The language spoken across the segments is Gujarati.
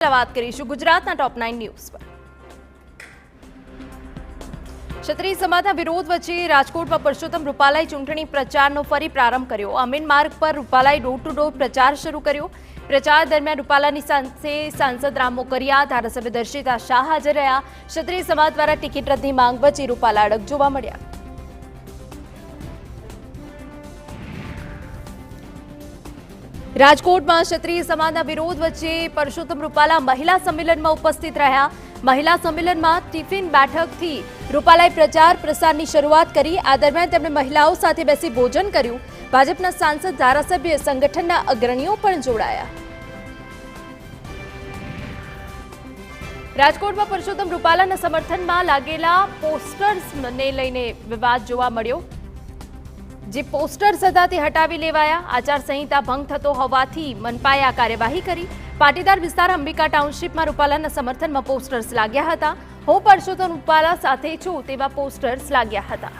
વાત કરીશું ગુજરાતના ટોપ 9 ન્યૂઝ પર। ક્ષત્રિય સમાજના વિરોધ વચ્ચે રાજકોટમાં પરસોત્તમ રૂપાલાએ ચૂંટણી પ્રચારનો ફરી પ્રારંભ કર્યો। અમીન માર્ગ પર રૂપાલાએ ડોર ટુ ડોર પ્રચાર શરૂ કર્યો। પ્રચાર દરમિયાન રૂપાલાની સાથે સાંસદ રામ મોકરિયા, ધારાસભ્ય દર્શિતા શાહ હાજર રહ્યા। ક્ષત્રિય સમાજ દ્વારા ટિકિટ રદની માંગ વચ્ચે રૂપાલા અડગ જોવા મળ્યા। રાજકોટમાં ક્ષત્રિય સમાજના વિરોધ વચ્ચે પરસોત્તમ રૂપાલા મહિલા સંમેલનમાં ઉપસ્થિત રહ્યા। મહિલા સંમેલનમાં ટિફિન બેઠકથી રૂપાલાએ પ્રચાર પ્રસારની શરૂઆત કરી। આ દરમિયાન તેમણે મહિલાઓ સાથે બેસી ભોજન કર્યું। ભાજપના સાંસદ, ધારાસભ્ય, સંગઠનના અગ્રણીઓ પણ જોડાયા। રાજકોટમાં પરસોત્તમ રૂપાલાના સમર્થનમાં लागेला પોસ્ટર્સને લઈને વિવાદ જોવા મળ્યો। જે પોસ્ટર્સ હતા તે હટાવી લેવાયા। આચારસંહિતા ભંગ થતો હોવાથી મનપાએ આ કાર્યવાહી કરી। પાટીદાર વિસ્તાર અંબિકા ટાઉનશીપમાં રૂપાલાના સમર્થનમાં પોસ્ટર્સ લાગ્યા હતા। હું પરસોત્તમ રૂપાલા સાથે છું તેવા પોસ્ટર્સ લાગ્યા હતા।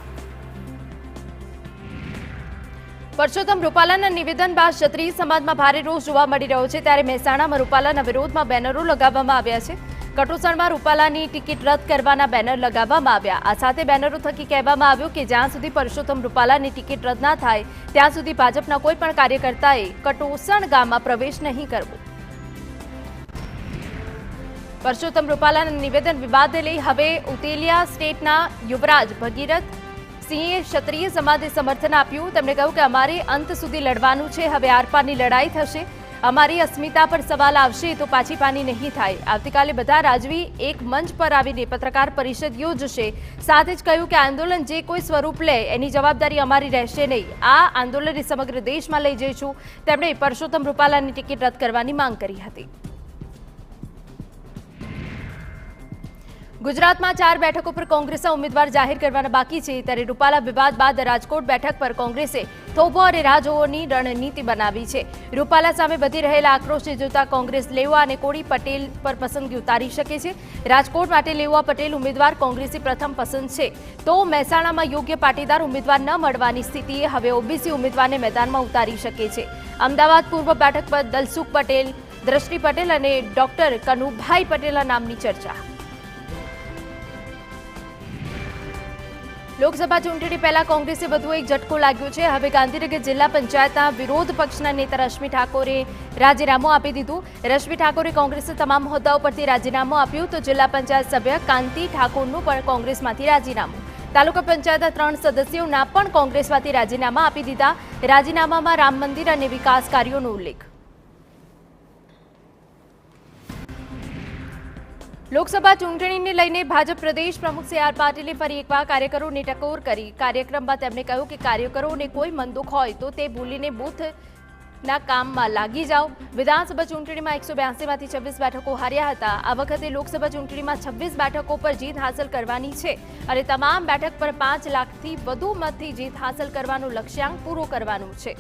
પરસોત્તમ રૂપાલાના નિવેદન બાદ ક્ષત્રિય સમાજમાં ભારે રોષ જોવા મળી રહ્યો છે। ત્યારે મહેસાણામાં રૂપાલાના વિરોધમાં બેનરો લગાવવામાં આવ્યા છે। કટોસણમાં રૂપાલાની ટિકિટ રદ કરવાના બેનર લગાવવામાં આવ્યા। આ સાથે બેનરો થકી કહેવામાં આવ્યું કે જ્યાં સુધી પરસોત્તમ રૂપાલાની ટિકિટ રદ ના થાય ત્યાં સુધી ભાજપના કોઈ પણ કાર્યકર્તાએ કટોસણ ગામમાં પ્રવેશ નહીં કરવો। પરસોત્તમ રૂપાલાના નિવેદન વિવાદને લઈ હવે ઉતેલિયા સ્ટેટના યુવરાજ ભગીરથ સિંહે ક્ષત્રિય સમાજને સમર્થન આપ્યું। તેમણે કહ્યું કે અમારે અંત સુધી લડવાનું છે। હવે આરપારની લડાઈ થશે। અમારી અસ્મિતા પર સવાલ આવશે તો પાછી પાની નહીં થાય। આવતીકાલે બધા રાજવી એક મંચ પર આવીને પત્રકાર પરિષદ યોજશે। સાથે જ કહ્યું કે આંદોલન જે કોઈ સ્વરૂપ લે એની જવાબદારી અમારી રહેશે નહીં। આ આંદોલનને સમગ્ર દેશમાં લઈ જઈશું। તેમણે પરસોત્તમ રૂપાલાની ટિકિટ રદ કરવાની માંગ કરી હતી। ગુજરાતમાં 4 બેઠકો પર કોંગ્રેસના ઉમેદવાર જાહેર કરવાના બાકી છે। ત્યારે રૂપાલા વિવાદ બાદ રાજકોટ બેઠક પર કોંગ્રેસે થોભો અને રાહ જોવાની રણનીતિ બનાવી છે। રૂપાલા સામે વધી રહેલા આક્રોશને જોતા કોંગ્રેસ લેવા અને કોળી પટેલ પર પસંદગી ઉતારી શકે છે। રાજકોટ માટે લેવા પટેલ ઉમેદવાર કોંગ્રેસી પ્રથમ પસંદ છે તો મહેસાણામાં યોગ્ય પાટીદાર ઉમેદવાર ન મળવાની સ્થિતિએ હવે ઓબીસી ઉમેદવારને મેદાનમાં ઉતારી શકે છે। અમદાવાદ પૂર્વ બેઠક પર દલસુખ પટેલ, દ્રષ્ટિ પટેલ અને ડોક્ટર કનુભાઈ પટેલના નામની ચર્ચા। લોકસભા ચૂંટણી પહેલા કોંગ્રેસે વધુ એક ઝટકો લાગ્યો છે। હવે ગાંધીનગર જિલ્લા પંચાયતના વિરોધ પક્ષના નેતા રશ્મિ ઠાકોરે રાજીનામું આપી દીધું। રશ્મિ ઠાકોરે કોંગ્રેસના તમામ હોદ્દાઓ પરથી રાજીનામું આપ્યું તો જિલ્લા પંચાયત સભ્ય કાંતિ ઠાકોરનું પણ કોંગ્રેસમાંથી રાજીનામું। તાલુકા પંચાયતના 3 સદસ્યોના પણ કોંગ્રેસમાંથી રાજીનામા આપી દીધા। રાજીનામામાં રામ મંદિર અને વિકાસ કાર્યોનો ઉલ્લેખ। લોકસભા ચૂંટણીને લઈને ભાજપ પ્રદેશ પ્રમુખ સી.આર. પાટીલે ફરી એકવાર કાર્યકરોને ટકોર કરી। કાર્યક્રમમાં તેમણે કહ્યું કે કાર્યકરોને કોઈ મનદુખ હોય તો તે ભૂલીને બૂથના કામમાં લાગી જાઓ। વિધાનસભા ચૂંટણીમાં 182માંથી 26 બેઠકો હાર્યા હતા। આ વખતે લોકસભા ચૂંટણીમાં 26 બેઠકો પર જીત હાંસલ કરવાની છે અને તમામ બેઠક પર 5 લાખથી વધુ મતથી જીત હાંસલ કરવાનું લક્ષ્યાંક પૂરો કરવાનું છે।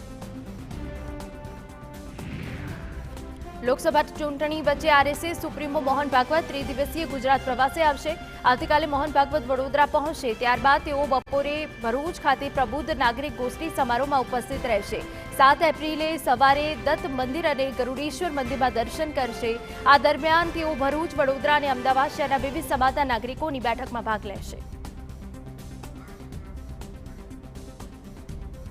લોકસભા ચૂંટણી વચ્ચે આરએસએસ સુપ્રીમો મોહન ભાગવત ત્રિદિવસીય ગુજરાત પ્રવાસે આવશે। આવતીકાલે મોહન ભાગવત વડોદરા પહોંચશે। ત્યારબાદ તેઓ બપોરે ભરૂચ ખાતે પ્રબુદ્ધ નાગરિક ગોષ્ઠી સમારોહમાં ઉપસ્થિત રહેશે। 7 એપ્રિલે સવારે દત્ત મંદિર અને ગરુડેશ્વર મંદિરમાં દર્શન કરશે। આ દરમિયાન તેઓ ભરૂચ, વડોદરા અને અમદાવાદ શહેરના વિવિધ સમાજના નાગરિકોની બેઠકમાં ભાગ લેશે।